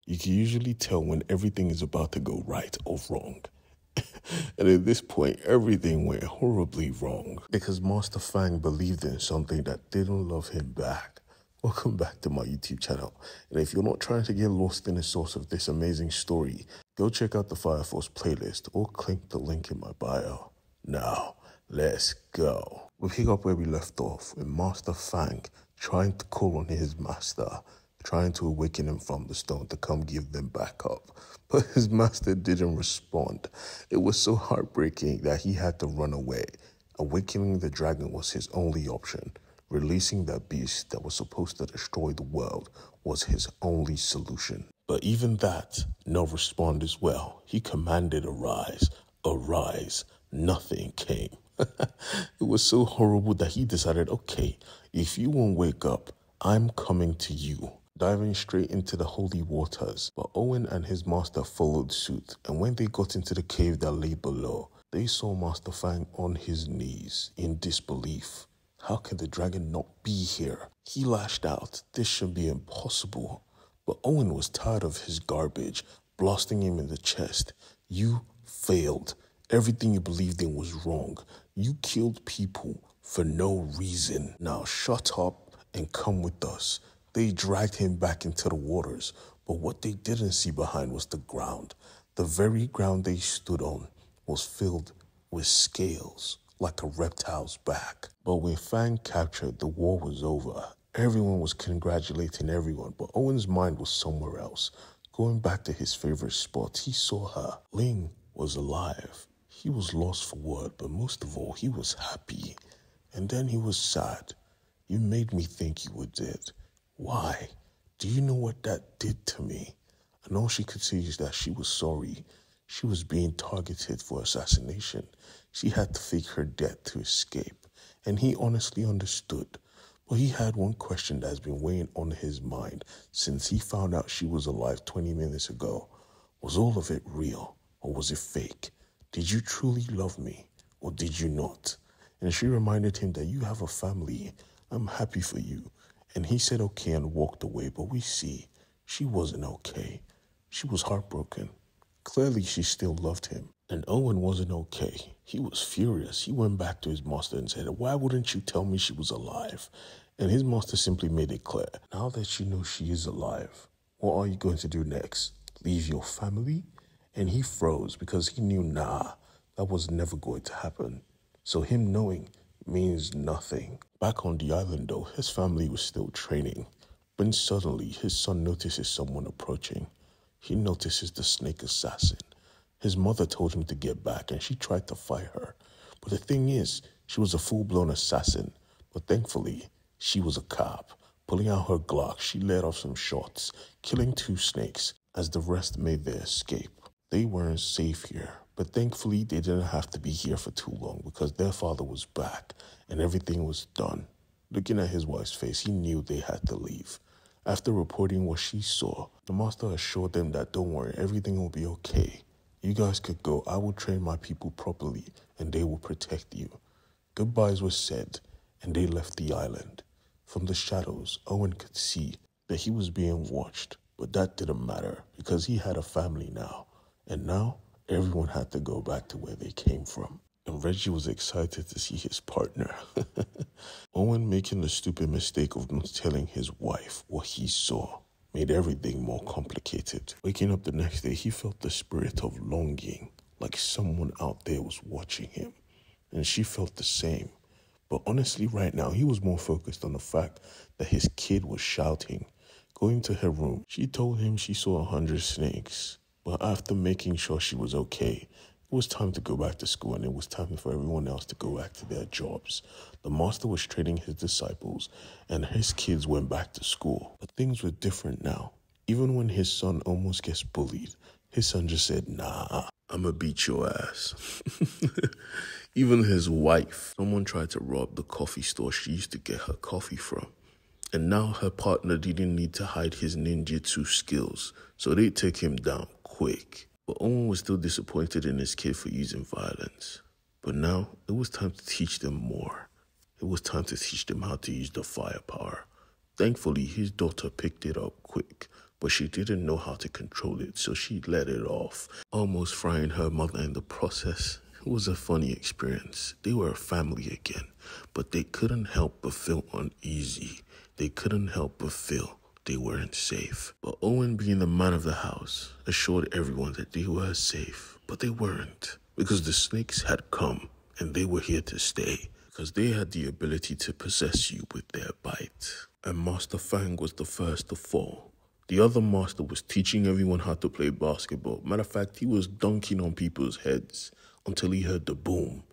You can usually tell when everything is about to go right or wrong. And at this point, everything went horribly wrong because Master Fang believed in something that didn't love him back. Welcome back to my YouTube channel. And if you're not trying to get lost in the source of this amazing story, go check out the Fire Force playlist or click the link in my bio. Now, let's go. We pick up where we left off with Master Fang trying to call on his master, trying to awaken him from the stone to come give them back up. But his master didn't respond. It was so heartbreaking that he had to run away. Awakening the dragon was his only option. Releasing that beast that was supposed to destroy the world was his only solution. But even that, no response as well. He commanded arise, arise. Nothing came. It was so horrible that he decided, okay, if you won't wake up, I'm coming to you. Diving straight into the holy waters. But Owen and his master followed suit, and when they got into the cave that lay below, they saw Master Fang on his knees in disbelief. How can the dragon not be here? He lashed out. This should be impossible. But Owen was tired of his garbage, blasting him in the chest. You failed. Everything you believed in was wrong. You killed people for no reason. Now shut up and come with us. They dragged him back into the waters, but what they didn't see behind was the ground. The very ground they stood on was filled with scales, like a reptile's back. But when Fang captured, the war was over. Everyone was congratulating everyone, but Owen's mind was somewhere else. Going back to his favorite spot, he saw her. Ling was alive. He was lost for word, but most of all, he was happy. And then he was sad. You made me think you were dead. Why? Do you know what that did to me? And all she could say is that she was sorry. She was being targeted for assassination. She had to fake her death to escape. And he honestly understood. But he had one question that has been weighing on his mind since he found out she was alive 20 minutes ago. Was all of it real, or was it fake? Did you truly love me, or did you not? And she reminded him that you have a family. I'm happy for you. And he said okay and walked away, but we see she wasn't okay. She was heartbroken. Clearly she still loved him. And Owen wasn't okay. He was furious. He went back to his master and said, why wouldn't you tell me she was alive? And his master simply made it clear. Now that you know she is alive, what are you going to do next? Leave your family? And he froze because he knew, nah, that was never going to happen. So him knowing means nothing. Back on the island though, his family was still training. When suddenly his son notices someone approaching. He notices the snake assassin. His mother told him to get back and she tried to fight her. But the thing is, she was a full-blown assassin. But thankfully, she was a cop. Pulling out her Glock, she let off some shots, killing 2 snakes as the rest made their escape. They weren't safe here. But thankfully, they didn't have to be here for too long because their father was back and everything was done. Looking at his wife's face, he knew they had to leave. After reporting what she saw, the master assured them that don't worry, everything will be okay. You guys could go. I will train my people properly and they will protect you. Goodbyes were said and they left the island. From the shadows, Owen could see that he was being watched, but that didn't matter because he had a family now. And now, everyone had to go back to where they came from. And Reggie was excited to see his partner. Owen making the stupid mistake of not telling his wife what he saw made everything more complicated. Waking up the next day, he felt the spirit of longing, like someone out there was watching him. And she felt the same. But honestly, right now, he was more focused on the fact that his kid was shouting. Going to her room, she told him she saw 100 snakes. But after making sure she was okay, it was time to go back to school and it was time for everyone else to go back to their jobs. The master was training his disciples and his kids went back to school. But things were different now. Even when his son almost gets bullied, his son just said, nah, I'ma beat your ass. Even his wife, someone tried to rob the coffee store she used to get her coffee from. And now her partner didn't need to hide his ninjutsu skills, so they took him down quick. But Owen was still disappointed in his kid for using violence. But now, it was time to teach them more. It was time to teach them how to use the firepower. Thankfully, his daughter picked it up quick, but she didn't know how to control it, so she let it off, almost frying her mother in the process. It was a funny experience. They were a family again, but they couldn't help but feel uneasy. They couldn't help but feel they weren't safe. But Owen, being the man of the house, assured everyone that they were safe, but they weren't, because the snakes had come and they were here to stay, because they had the ability to possess you with their bite. And Master Fang was the first to fall. The other master was teaching everyone how to play basketball. Matter of fact, he was dunking on people's heads until he heard the boom.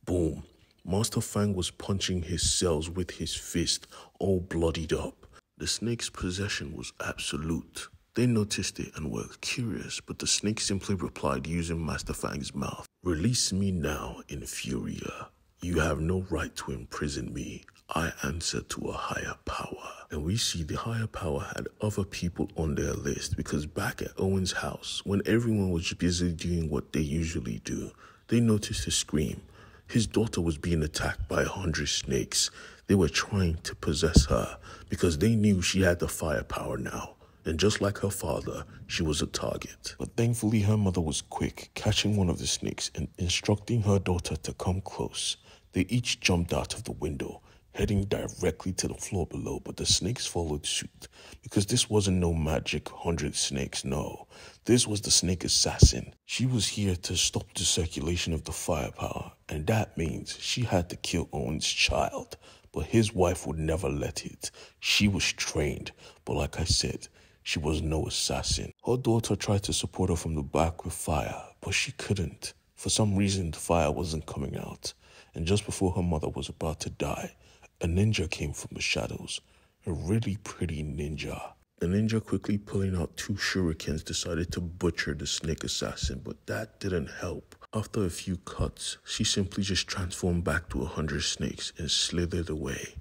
Boom. Master Fang was punching his cells with his fist, all bloodied up. The snake's possession was absolute. They noticed it and were curious, but the snake simply replied using Master Fang's mouth. "Release me now, Infuria. You have no right to imprison me. I answer to a higher power." And we see the higher power had other people on their list, because back at Owen's house, when everyone was busy doing what they usually do, they noticed a scream. His daughter was being attacked by 100 snakes. They were trying to possess her because they knew she had the firepower now. And just like her father, she was a target. But thankfully, her mother was quick, catching one of the snakes and instructing her daughter to come close. They each jumped out of the window, heading directly to the floor below, but the snakes followed suit, because this wasn't no magic 100 snakes, no. This was the snake assassin. She was here to stop the circulation of the firepower, and that means she had to kill Owen's child, but his wife would never let it. She was trained, but like I said, she was no assassin. Her daughter tried to support her from the back with fire, but she couldn't. For some reason, the fire wasn't coming out, and just before her mother was about to die, a ninja came from the shadows, a really pretty ninja. The ninja, quickly pulling out 2 shurikens, decided to butcher the snake assassin, but that didn't help. After a few cuts, she simply just transformed back to 100 snakes and slithered away.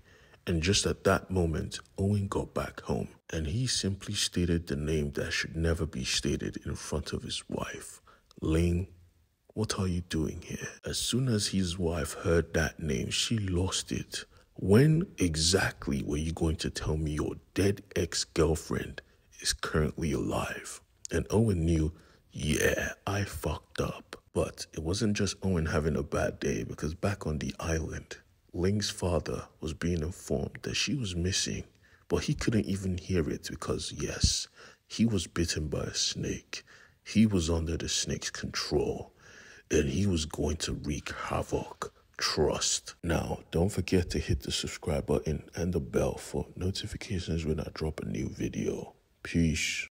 And just at that moment, Owen got back home, and he simply stated the name that should never be stated in front of his wife. "Ling, what are you doing here?" As soon as his wife heard that name, she lost it. "When exactly were you going to tell me your dead ex-girlfriend is currently alive?" And Owen knew, yeah, I fucked up. But it wasn't just Owen having a bad day, because back on the island, Ling's father was being informed that she was missing, but he couldn't even hear it because, yes, he was bitten by a snake. He was under the snake's control, and he was going to wreak havoc. Trust. Now, don't forget to hit the subscribe button and the bell for notifications when I drop a new video. Peace.